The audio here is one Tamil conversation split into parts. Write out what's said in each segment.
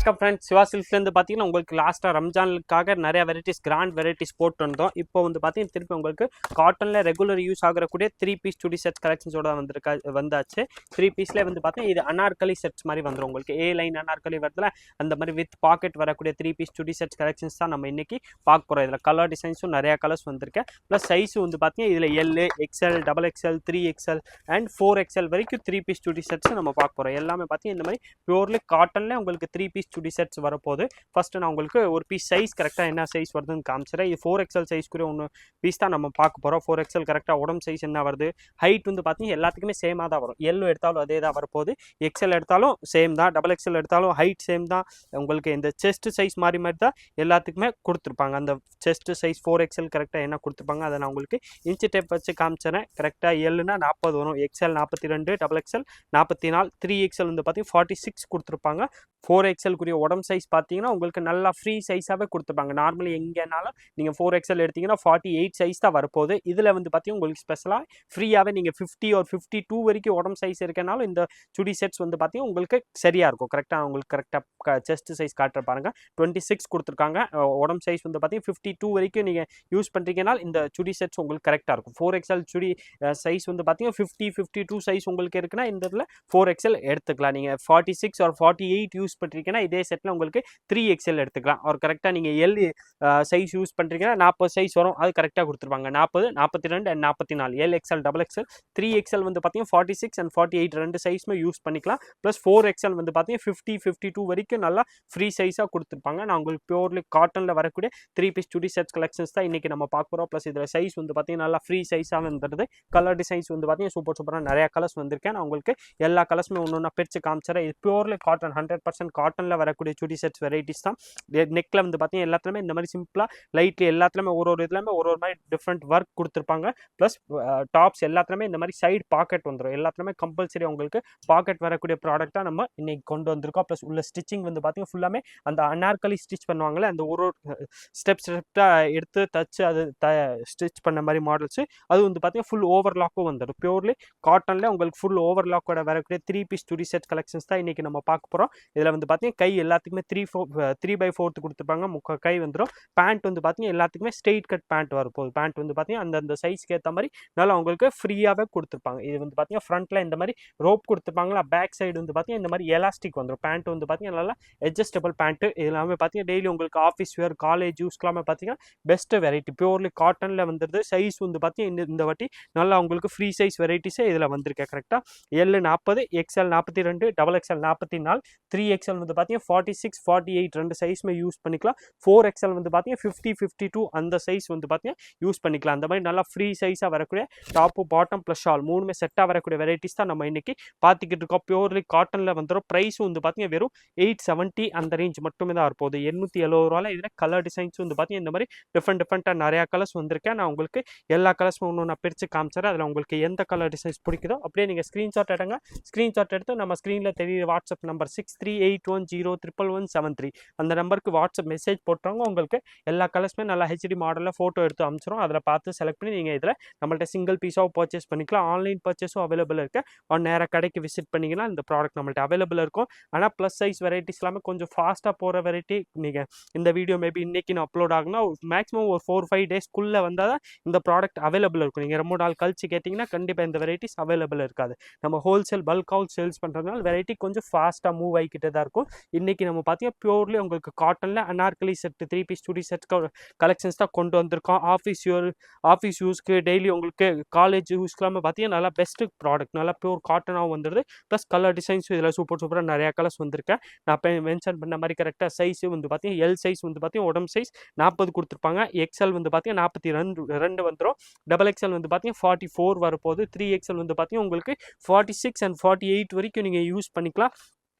வணக்கம் ஃப்ரெண்ட்ஸ், சிவா சில்க்ஸ்லேருந்து பார்த்தீங்கன்னா உங்களுக்கு லாஸ்ட்டாக ரம்ஜானுக்காக நிறைய வெரைட்டிஸ் கிராண்ட் வெரைட்டிஸ் போட்டு வந்தோம். இப்போ வந்து பார்த்தீங்கன்னா திருப்பி உங்களுக்கு காட்டனில் ரெகுலர் யூஸ் ஆகக்கூடிய 3 பீஸ் சுடி செட்ஸ் கலெக்ஷன்ஸோட வந்தாச்சு. 3 பீஸ்லேயே வந்து பார்த்தீங்கன்னா இது அனார்கலி செட்ஸ் மாதிரி வந்துடும். உங்களுக்கு ஏ லைன் அனார்கலி வரதுல அந்த மாதிரி வித் பாக்கெட் வரக்கூடிய 3 பீஸ் சுடி செட்ஸ் கலெக்ஷன்ஸ் தான் நம்ம இன்னைக்கு பார்க்க போகிறோம். இதில் கலர் டிசைன்ஸும் நிறையா கலர்ஸ் வந்திருக்கேன். ப்ளஸ் சைஸும் வந்து பார்த்தீங்கன்னா இதில் L, XL, XXL, 3XL and 4XL வரைக்கும் 3 பீஸ் சுடி செட்ஸ் நம்ம பார்க்க போகிறோம். எல்லாமே பார்த்தீங்கன்னா இந்த மாதிரி பியூர்லி காட்டனில் உங்களுக்கு 3 பீஸ் சுடி செட்ஸ் வரப்போகுது. ஃபர்ஸ்ட் நான் உங்களுக்கு ஒரு பீஸ் சைஸ் கரெக்டாக என்ன சைஸ் வருதுன்னு காமிச்சிடறேன். இது 4XL சைஸ்க்குரிய ஒன்று பீஸ் தான் நம்ம பார்க்க போகிறோம். 4XL கரெக்டாக உடம்பு சைஸ் என்ன வருது, ஹைட் வந்து பார்த்தீங்கன்னா எல்லாத்துக்குமே சேமாக தான் வரும். எல்லோ எடுத்தாலும் அதே தான் வரப்போகுது, XL எடுத்தாலும் சேம் தான், XXL எடுத்தாலும் ஹைட் சேம் தான். உங்களுக்கு இந்த செஸ்ட் சைஸ் மாதிரி தான் எல்லாத்துக்குமே கொடுத்துருப்பாங்க. அந்த செஸ்ட் சைஸ் 4XL கரெக்டாக என்ன கொடுத்துருப்பாங்க அதை நான் உங்களுக்கு இன்ச்சு டேப் வச்சு காமிச்சிடறேன். கரெக்டாக எல்லுனா 40 வரும், XL 42, XXL 44, 3XL வந்து பார்த்தீங்கன்னா 46 கொடுத்துருப்பாங்க. 4XL உடம்பு சைஸ் பார்த்தீங்கன்னா உங்களுக்கு நல்லா ஃப்ரீ சைஸாகவே கொடுத்துருப்பாங்க. நார்மலி எங்கேனாலும் நீங்கள் 4XL எடுத்தீங்கன்னா 48 சைஸ் தான் வரப்போகுது. இதில் வந்து பார்த்தீங்கன்னா உங்களுக்கு ஸ்பெஷலாக ஃப்ரீயாகவே நீங்கள் 50 or 52 வரைக்கும் உடம்பு சைஸ் இருக்கனாலும் இந்த சுடி செட்ஸ் வந்து பார்த்தீங்கன்னா உங்களுக்கு சரியாக இருக்கும். கரெக்டாக உங்களுக்கு கரெக்டாக செஸ்ட் சைஸ் காட்டுற பாருங்க, 26 கொடுத்துருக்காங்க. உடம்பு சைஸ் வந்து பார்த்தீங்கன்னா 52 வரைக்கும் நீங்கள் யூஸ் பண்ணுறீங்கன்னா இந்த சுடி செட்ஸ் உங்களுக்கு கரெக்டாக இருக்கும். 4XL சுடி சைஸ் வந்து பார்த்தீங்கன்னா 50, 52 சைஸ் உங்களுக்கு இருக்குன்னா இந்த இதில் 4XL எடுத்துக்கலாம். நீங்கள் 46 or 48 யூஸ் பண்ணுறீங்கன்னா இதே செட்டில் உங்களுக்கு 3XL எடுத்துக்கலாம். ஒரு கரெக்டாக நீங்கள் எல் சைஸ் யூஸ் பண்ணுறீங்கன்னா 40 சைஸ் வரும், அது கரெக்டாக கொடுத்துருப்பாங்க. 40, 42 அண்ட் 44 LXL, XXL, 3XL வந்து பார்த்தீங்கன்னா 46 and 48 ரெண்டு சைஸுமே யூஸ் பண்ணிக்கலாம். ப்ளஸ் 4XL வந்து பார்த்தீங்கன்னா 50, 52 வரைக்கும் நல்லா ஃப்ரீ சைஸாக கொடுத்துருப்பாங்க. நான் உங்களுக்கு பியூர்லி காட்டனில் வரக்கூடிய 3 பீஸ் சுடி செட்ஸ் கலெக்ஷன்ஸ் தான் இன்றைக்கி நம்ம பார்க்க போகிறோம். ப்ளஸ் இதில் சைஸ் வந்து பார்த்தீங்கன்னா நல்லா ஃப்ரீ சைஸாக வந்துடுது. கலர் டிசைன்ஸ் வந்து பார்த்தீங்கன்னா சூப்பராக நிறையா கலர்ஸ் வந்திருக்கேன். நான் உங்களுக்கு எல்லா கலர்ஸுமே ஒன்று ஒன்றா பிரித்து காமிச்சிடறேன். இது பியூர்லி காட்டன் 100% காட்டனில் வரக்கூடிய சுடி செட்ஸ் வெரைட்டிஸ் தான். நெக்கில் வந்து பார்த்தீங்கன்னா எல்லாத்துலேயுமே இந்த மாதிரி சிம்பிளாக லைட்லி எல்லாத்துலேயுமே ஒரு இதுலேயுமே ஒரு மாதிரி டிஃப்ரெண்ட் ஒர்க் கொடுத்துருப்பாங்க. ப்ளஸ் டாப்ஸ் எல்லாத்துலேயுமே இந்த மாதிரி சைடு பாக்கெட் வந்துடும். எல்லாத்துலேயுமே கம்பல்சரி உங்களுக்கு பாக்கெட் வரக்கூடிய ப்ராடக்டாக நம்ம இன்னைக்கு கொண்டு வந்திருக்கோம். ப்ளஸ் உள்ள ஸ்டிச்சிங் வந்து பார்த்தீங்கன்னா ஃபுல்லாமே அந்த அனார்கலி ஸ்டிச் பண்ணுவாங்களே அந்த ஒரு ஸ்டெப்ஸாக எடுத்து தச்சு அது ஸ்டிச் பண்ண மாதிரி மாடல்ஸு அது வந்து பார்த்தீங்கன்னா ஃபுல் ஓவர்லாக்கும் வந்துடும். பியூர்லி காட்டனில் உங்களுக்கு ஃபுல் ஓவர்லாக்கோட வரக்கூடிய 3 பீஸ் சுடி செட் கலெக்ஷன்ஸ் தான் இன்றைக்கி நம்ம பார்க்க போகிறோம். இதில் வந்து பார்த்தீங்கன்னா கை எல்லாத்துக்குமே 3/4 கொடுத்துருப்பாங்க, முக்கால் கை வந்துடும். பேண்ட் வந்து பார்த்தீங்கன்னா எல்லாத்துக்குமே ஸ்ட்ரெயிட் கட் பேண்ட் வரப்போகுது. பேண்ட் வந்து பார்த்தீங்கன்னா அந்தந்த சைஸ்க்கு ஏற்ற மாதிரி நல்லா உங்களுக்கு ஃப்ரீயாகவே கொடுத்துருப்பாங்க. இது வந்து பார்த்தீங்கன்னா ஃப்ரண்ட்டில் இந்த மாதிரி ரோப் கொடுத்துருப்பாங்களா, பேக் சைடு வந்து பார்த்தீங்கன்னா இந்த மாதிரி எலாஸ்டிக் வந்துடும். பேண்ட் வந்து பார்த்தீங்கன்னா நல்லா அட்ஜஸ்டபிள் பேண்ட்டு. இது எல்லாமே பார்த்தீங்கன்னா டெய்லி உங்களுக்கு ஆஃபீஸ் வேர், காலேஜ் யூஸ்க்கெல்லாமே பார்த்தீங்கன்னா பெஸ்ட்டு வெரைட்டி. பியூர்லி காட்டனில் வந்துடுது. சைஸ் வந்து பார்த்தீங்கன்னா இந்த வாட்டி நல்லா உங்களுக்கு ஃப்ரீ சைஸ் வெரைட்டிஸே இதில் வந்திருக்கேன். கரெக்டாக L 40, XL 42, XXL 44, 3XL வந்து பார்த்தீங்கன்னா 46, 48 ரெண்டு சைஸுமே யூஸ் பண்ணிக்கலாம். 4XL வந்து பார்த்தீங்கன்னா 50, 52 அந்த சைஸ் வந்து பார்த்தீங்கன்னா யூஸ் பண்ணிக்கலாம். அந்த மாதிரி நல்லா ஃப்ரீ சைஸாக வரக்கூடிய டாப்பு, பாட்டம் ப்ளஸ் ஷால் மூணுமே செட்டாக வரக்கூடிய வெரைட்டிஸ் தான் நம்ம இன்னைக்கு பார்த்துக்கிட்டு இருக்கோம். பியூர்லி காட்டனில் வந்துடும். ப்ரைஸும் வந்து பார்த்தீங்கன்னா வெறும் 870 அந்த ரேஞ்ச் மட்டுமே தான் இருப்போது. 870 இதில் கலர் டிசைன்ஸ் வந்து பார்த்தீங்கன்னா இந்த மாதிரி டிஃப்ரெண்ட்டாக நிறையா கலர்ஸ் வந்திருக்கேன். நான் உங்களுக்கு எல்லா கலர்ஸும் ஒன்று நான் பிரித்து காமிச்சிடறேன். அதில் உங்களுக்கு எந்த கலர் டிசைன்ஸ் பிடிக்குதோ அப்படியே நீங்கள் ஸ்க்ரீன்ஷாட் எடுங்க. ஸ்க்ரீன்ஷாட் எடுத்து நம்ம ஸ்க்ரீனில் தெரியுற வாட்ஸ்அப் நம்பர் 6381011173 அந்த நம்பருக்கு வாட்ஸ்அப் மெசேஜ் போட்டுறவங்க உங்களுக்கு எல்லா கலர்ஸுமே நல்லா ஹெச்டி மாடலில் ஃபோட்டோ எடுத்து அனுப்பிச்சிடும். அதில் பார்த்து செலக்ட் பண்ணி நீங்கள் இதில் நம்மள்ட்ட சிங்கிள் பீஸாக பர்ச்சேஸ் பண்ணிக்கலாம். ஆன்லைன் பர்ச்சேஸும் அவைலபிள் இருக்குது. நேராக கடைக்கு விசிட் பண்ணிங்கன்னா இந்த ப்ராடக்ட் நம்மள்ட்ட அவைலபிள் இருக்கும். ஆனால் ப்ளஸ் சைஸ் வெரைட்டிஸ் எல்லாமே கொஞ்சம் ஃபாஸ்ட்டாக போகிற வெரைட்டி. நீங்கள் இந்த வீடியோ மேபி இன்றைக்கி நான் அப்லோட் ஆகுனா மேக்ஸிமம் ஒரு 4-5 டேஸ்க்குள்ளே வந்தால் தான் இந்த ப்ராடக்ட் அவைலபிள் இருக்கும். நீங்கள் ரொம்ப நாள் கழிச்சு கேட்டிங்கன்னா கண்டிப்பாக இந்த வெரைட்டிஸ் அவைலபிள் இருக்காது. நம்ம ஹோல்சேல் பல்காக சேல்ஸ் பண்ணுறதுனால வெரைட்டி கொஞ்சம் ஃபாஸ்ட்டாக மூவ் ஆகிக்கிட்டே தான் இருக்கும். இன்றைக்கி நம்ம பார்த்தீங்கன்னா பியூர்லி உங்களுக்கு காட்டனில் அனார்கலி செட் 3 பீஸ் சுடி செட் கலெக்ஷன்ஸ் தான் கொண்டு வந்திருக்கோம். ஆஃபீஸ் யூஸ்க்கு டெய்லி உங்களுக்கு காலேஜ் யூஸ்க்கெல்லாமே பார்த்தீங்கன்னா நல்லா பெஸ்ட்டு ப்ராடக்ட். நல்லா பியூர் காட்டனாகவும் வந்துடுது. ப்ளஸ் கலர் டிசைன்ஸும் இதில் சூப்பராக நிறையா கலர்ஸ் வந்திருக்கேன். நான் இப்போ மென்ஷன் பண்ண மாதிரி கரெக்டாக சைஸு வந்து பார்த்தீங்கன்னா எல் சைஸ் வந்து பார்த்தீங்கன்னா உடம்பு சைஸ் 40 கொடுத்துருப்பாங்க. XL வந்து பார்த்தீங்கன்னா 42 வந்துடும். XXL வந்து பார்த்தீங்கன்னா 44 வரப்போகுது. 3XL வந்து பார்த்தீங்கன்னா உங்களுக்கு 46 and 48 வரைக்கும் நீங்கள் யூஸ் பண்ணிக்கலாம்.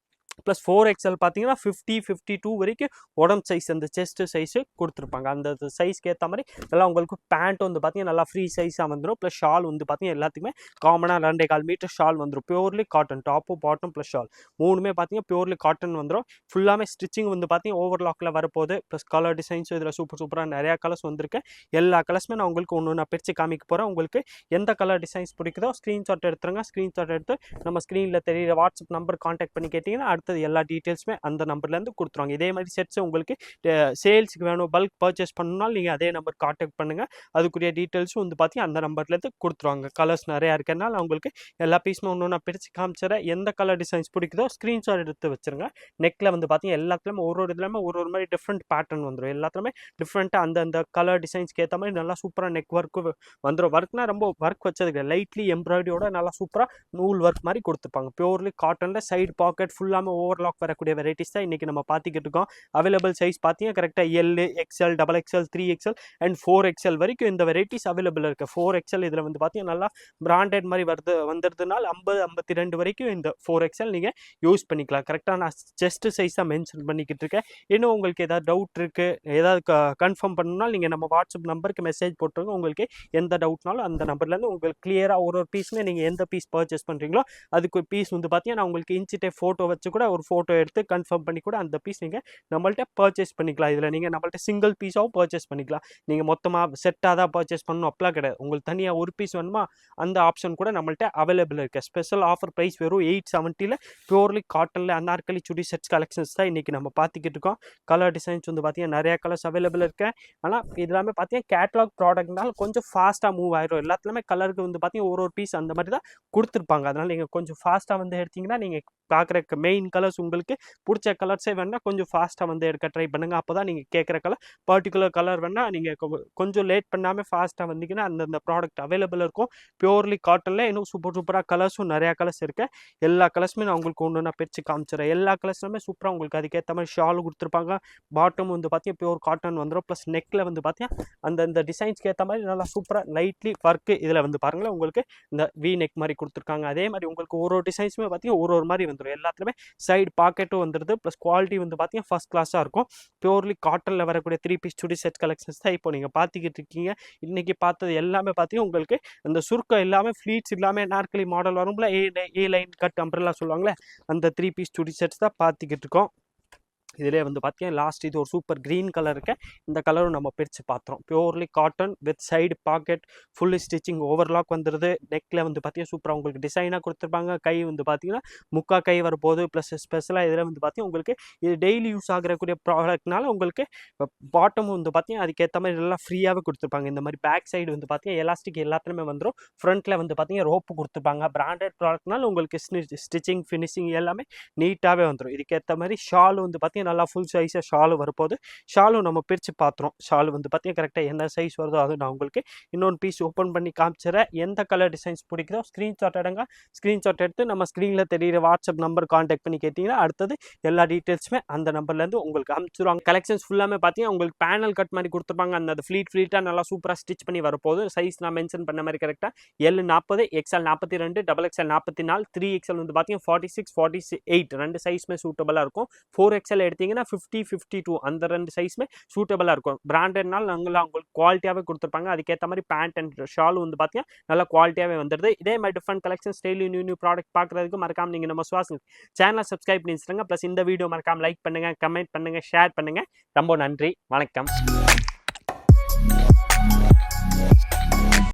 ப்ளஸ் 4XL பார்த்தீங்கன்னா 50, 52 வரைக்கும் உடம்பு சைஸ் அந்த செஸ்ட் சைஸு கொடுத்துருப்பாங்க. அந்த சைஸ்க்கு ஏற்ற மாதிரி நல்லா உங்களுக்கு பேண்ட் வந்து பார்த்தீங்கன்னா நல்லா ஃப்ரீ சைஸாக வந்துடும். ப்ளஸ் ஷால் வந்து பார்த்தீங்கன்னா எல்லாத்துக்குமே காமனாக 2.25 மீட்டர் ஷால் வந்துடும். Purely cotton top, bottom plus shawl மூணுமே பார்த்தீங்கன்னா பியூர்லி காட்டன் வந்துடும். ஃபுல்லாமே ஸ்டிச்சிங் வந்து பார்த்தீங்கன்னா ஓவர்லாக்கில் வரப்போகுது. ப்ளஸ் கலர் டிசைன்ஸும் இதில் சூப்பராக நிறையா கலர்ஸ் வந்திருக்கு. எல்லா கலர்ஸுமே நான் உங்களுக்கு ஒன்று நான் பிரித்து காமிக்க போகிறேன். உங்களுக்கு எந்த கலர் டிசைன்ஸ் பிடிக்குதோ ஸ்க்ரீன்ஷாட் எடுத்துருங்க. ஸ்க்ரீன்ஷாட் எடுத்து நம்ம ஸ்க்ரீனில் தெரியுற வாட்ஸ்அப் நம்பர் கான்டாக்ட் பண்ணி கேட்டிங்கன்னா அடுத்த மற்றது எல்லா டீட்டெயில்ஸுமே அந்த நம்பர்லேருந்து கொடுத்துருவாங்க. இதே மாதிரி செட்ஸ் உங்களுக்கு சேல்ஸுக்கு வேணும், பல்க் பர்ச்சேஸ் பண்ணணும்னாலும் நீங்கள் அதே நம்பர் காண்டாக்ட் பண்ணுங்கள். அதுக்குரிய டீட்டெயில்ஸும் வந்து பார்த்தீங்கன்னா அந்த நம்பர்லேருந்து கொடுத்துருவாங்க. கலர்ஸ் நிறையா இருக்கிறனால உங்களுக்கு எல்லா பீஸுமே ஒன்று ஒன்றா பிரித்து காமிச்சிடறேன். எந்த கலர் டிசைன்ஸ் பிடிக்குதோ ஸ்க்ரீன்ஷாட் எடுத்து வச்சுருங்க. நெக்கில் வந்து பார்த்தீங்கன்னா எல்லாத்துலேயுமே ஒரு இதுலேயுமே ஒரு மாதிரி டிஃப்ரெண்ட் பேட்டர்ன் வந்துடும். எல்லாத்துலேயுமே டிஃப்ரெண்ட்டாக அந்த கலர் டிசைன்ஸ்க்கு ஏற்ற மாதிரி நல்லா சூப்பராக நெக் ஒர்க்கு வந்துடும். ஒர்க்னா ரொம்ப ஒர்க் வச்சதுக்கு லைட்லி எம்ப்ராய்டரியோட நல்லா சூப்பராக நூல் ஒர்க் மாதிரி கொடுத்துருப்பாங்க. பியூர்லி காட்டனில் சைடு பாக்கெட் ஃபுல்லாமே ஓவர்லாக் வரக்கூடிய வெரைட்டிஸ் தான் இன்றைக்கி நம்ம பார்த்துக்கிட்டு இருக்கோம். அவைலபிள் சைஸ் பார்த்தீங்கன்னா கரெக்டாக L, XL, XXL, 3XL and 4XL வரைக்கும் இந்த வெரைட்டிஸ் அவைலபிள் இருக்குது. 4XL இதில் வந்து பார்த்தீங்கன்னா நல்லா பிராண்டட் மாதிரி வந்துடுறதுனால 50-52 வரைக்கும் இந்த 4XL நீங்கள் யூஸ் பண்ணிக்கலாம். கரெக்டாக நான் செஸ்ட் சைஸ் தான் மென்ஷன் பண்ணிக்கிட்டு இருக்கேன். இன்னும் உங்களுக்கு ஏதாவது டவுட் இருக்குது, ஏதாவது கன்ஃபார்ம் பண்ணணும்னா நீங்கள் நம்ம வாட்ஸ்அப் நம்பருக்கு மெசேஜ் போட்டுருங்க. உங்களுக்கு எந்த டவுட்னாலும் அந்த நம்பர்லேருந்து உங்களுக்கு கிளியராக ஒரு பீஸுமே நீங்கள் எந்த பீஸ் பர்ச்சேஸ் பண்ணுறீங்களோ அதுக்கு பீஸ் வந்து பார்த்தீங்கன்னா நான் உங்களுக்கு இன்ச்சிட்டே ஃபோட்டோ வச்சு கூட ஒரு ஃபோட்டோ எடுத்து கன்ஃபார்ம் பண்ணி கூட அந்த பீஸ் நீங்கள் நம்மள்ட்ட பர்ச்சேஸ் பண்ணிக்கலாம். இதில் நீங்கள் நம்மள்ட்ட சிங்கிள் பீஸாகவும் பர்ச்சேஸ் பண்ணிக்கலாம். நீங்கள் மொத்தமாக செட்டாக தான் பர்ச்சேஸ் பண்ணணும் அப்படிலாம் கிடையாது. உங்களுக்கு தனியாக ஒரு பீஸ் வேணுமா அந்த ஆப்ஷன் கூட நம்மள்ட்ட அவைலபிள் இருக்குது. ஸ்பெஷல் ஆஃபர் ப்ரைஸ் வெறும் 870 பியூர்லி காட்டனில் அனார்கலி சுடி செட்ஸ் கலெக்ஷன்ஸ் தான் இன்றைக்கி நம்ம பார்த்துக்கிட்டு இருக்கோம். கலர் டிசைன்ஸ் வந்து பார்த்தீங்கன்னா நிறையா கலர்ஸ் அவைலபிள் இருக்குது. ஆனால் இதெல்லாமே பார்த்தீங்கன்னா கேட்லாக் ப்ராடக்ட்னால கொஞ்சம் ஃபாஸ்ட்டாக மூவ் ஆயிடும். எல்லாத்துலேயுமே கலருக்கு வந்து பார்த்தீங்கன்னா ஒரு பீஸ் அந்த மாதிரி தான் கொடுத்துருப்பாங்க. அதனால் நீங்கள் கொஞ்சம் ஃபாஸ்ட்டாக வந்து எடுத்திங்கன்னா நீங்கள் பார்க்குற மெயின் கலர்ஸ் உங்களுக்கு பிடிச்ச கலர்ஸே வேணால் கொஞ்சம் ஃபாஸ்ட்டாக வந்து எடுக்க ட்ரை பண்ணுங்கள். அப்போ தான் நீங்கள் கேட்குற கலர் பர்டிகுலர் கலர் வேணால் நீங்கள் கொஞ்சம் லேட் பண்ணாமல் ஃபாஸ்ட்டாக வந்தீங்கன்னா அந்தந்த ப்ராடக்ட் அவைலபிள் இருக்கும். பியூர்லி காட்டனில் இன்னும் சூப்பராக கலர்ஸும் நிறையா கலர்ஸ் இருக்குது. எல்லா கலர்ஸுமே நான் உங்களுக்கு ஒன்று நான் பிரித்து காமிச்சிடுறேன். எல்லா கலர்ஸுமே சூப்பராக உங்களுக்கு அதுக்கேற்ற மாதிரி ஷாலும் கொடுத்துருப்பாங்க. பாட்டம் வந்து பார்த்தீங்கன்னா பியூர் காட்டன் வந்துடும். ப்ளஸ் நெக்கில் வந்து பார்த்தீங்கன்னா அந்த டிசைன்ஸ்க்கு ஏற்ற மாதிரி நல்லா சூப்பராக லைட்லி ஒர்க்கு இதில் வந்து பாருங்களேன் உங்களுக்கு இந்த வி நெக் மாதிரி கொடுத்துருக்காங்க. அதே மாதிரி உங்களுக்கு ஒரு டிசைன்ஸுமே பார்த்தீங்கன்னா ஒரு மாதிரி வந்துடும். எல்லாத்துலேயுமே சைடு பாக்கெட்டும் வந்துடுது. ப்ளஸ் குவாலிட்டி வந்து பார்த்தீங்கன்னா ஃபர்ஸ்ட் கிளாஸாக இருக்கும். பியூர்லி காட்டனில் வரக்கூடிய 3 பீஸ் சுடி செட் கலெக்ஷன்ஸ் தான் இப்போ நீங்கள் பார்த்துக்கிட்டு இருக்கீங்க. இன்றைக்கி பார்த்தது எல்லாமே பார்த்தீங்கன்னா உங்களுக்கு இந்த சுருக்கம் எல்லாமே ஃப்ளீட்ஸ் இல்லாமல் நாற்களி மாடல் வரும்ல, ஏ லைன் கட் அம்ப்ரெல்லா சொல்லுவாங்களே அந்த 3 பீஸ் சுடி செட்ஸ் தான் பார்த்துக்கிட்டு இருக்கோம். இதிலே வந்து பார்த்தீங்கன்னா லாஸ்ட் இது ஒரு சூப்பர் க்ரீன் கலர் இருக்கு. இந்த கலரும் நம்ம பிரித்து பார்த்துறோம். Purely cotton with side pocket fully stitching overlock வந்துடுது. நெக்கில் வந்து பார்த்தீங்கன்னா சூப்பராக உங்களுக்கு டிசைனாக கொடுத்துருப்பாங்க. கை வந்து பார்த்தீங்கன்னா முக்கா கை வரப்போகுது. ப்ளஸ் ஸ்பெஷலாக இதில் வந்து பார்த்தீங்கன்னா உங்களுக்கு இது டெய்லி யூஸ் ஆகக்கூடிய ப்ராடக்ட்னால உங்களுக்கு பாட்டம் வந்து பார்த்தீங்கன்னா அதுக்கேற்ற மாதிரி நல்லா ஃப்ரீயாகவே கொடுத்துருப்பாங்க. இந்த மாதிரி பேக் சைடு வந்து பார்த்தீங்கன்னா எலாஸ்டிக் எல்லாத்துலேயுமே வந்துடும். ஃப்ரண்ட்டில் வந்து பார்த்தீங்கன்னா ரோப்பு கொடுத்துருப்பாங்க. பிராண்டட் ப்ராடக்ட்னால உங்களுக்கு ஸ்டிச்சிங் ஃபினிஷிங் எல்லாமே நீட்டாகவே வந்துடும். இதுக்கேற்ற மாதிரி ஷால் வந்து பார்த்தீங்கன்னா நல்லா ஃபுல் சைஸாக ஷாலு வரப்போகுது. ஷாலும் நம்ம பிரித்து பார்த்துறோம். ஷால் வந்து பார்த்தீங்கன்னா கரெக்டாக என்ன சைஸ் வருதோ அது நான் உங்களுக்கு இன்னொன்று பீஸ் ஓப்பன் பண்ணி காமிச்சிடறேன். எந்த கலர் டிசைன்ஸ் பிடிக்குதோ ஸ்க்ரீன்ஷாட் எடுங்க. ஸ்க்ரீன்ஷாட் எடுத்து நம்ம ஸ்க்ரீனில் தெரியிற வாட்ஸ்அப் நம்பர் கான்டாக்ட் பண்ணி கேட்டிங்கன்னா அடுத்தது எல்லா டீட்டெயில்ஸுமே அந்த நம்பர்லேருந்து உங்களுக்கு அனுப்பிச்சிடுவாங்க. கலெக்ஷன்ஸ் ஃபுல்லாமே பார்த்தீங்கன்னா உங்களுக்கு பேனல் கட் மாதிரி கொடுத்துருப்பாங்க. அந்த ஃப்ளீட்டாக நல்லா சூப்பராக ஸ்டிச் பண்ணி வரப்போகுது. சைஸ் நான் மென்ஷன் பண்ண மாதிரி கரெக்டாக L 40, XL 42, XXL 44, 3XL வந்து பார்த்தீங்கன்னா 46, 48 ரெண்டு சைஸுமே சூட்டபுளாக இருக்கும். 4XL எடுத்தீங்கன்னா 50, 52 அந்த ரெண்டு சைஸுமே சூட்டபுளாக இருக்கும். பிராண்டட்னால நாங்கள் உங்களுக்கு குவாலிட்டியாகவே கொடுத்துருப்பாங்க. அதுக்கேற்ற மாதிரி பேண்ட் அண்ட் ஷாலும் வந்து பார்த்தீங்கன்னா நல்லா குவாலிட்டியாகவே வந்துடுது. இதே மாதிரி different collections daily new product பார்க்குறதுக்கு மறக்காம நீங்கள் நம்ம சுவாசம் சேனலை சப்ஸ்கிரைப் பண்ணிச்சுருங்க. ப்ளஸ் இந்த வீடியோ மறக்காம லைக் பண்ணுங்கள், கமெண்ட் பண்ணுங்கள், ஷேர் பண்ணுங்கள். ரொம்ப நன்றி, வணக்கம்.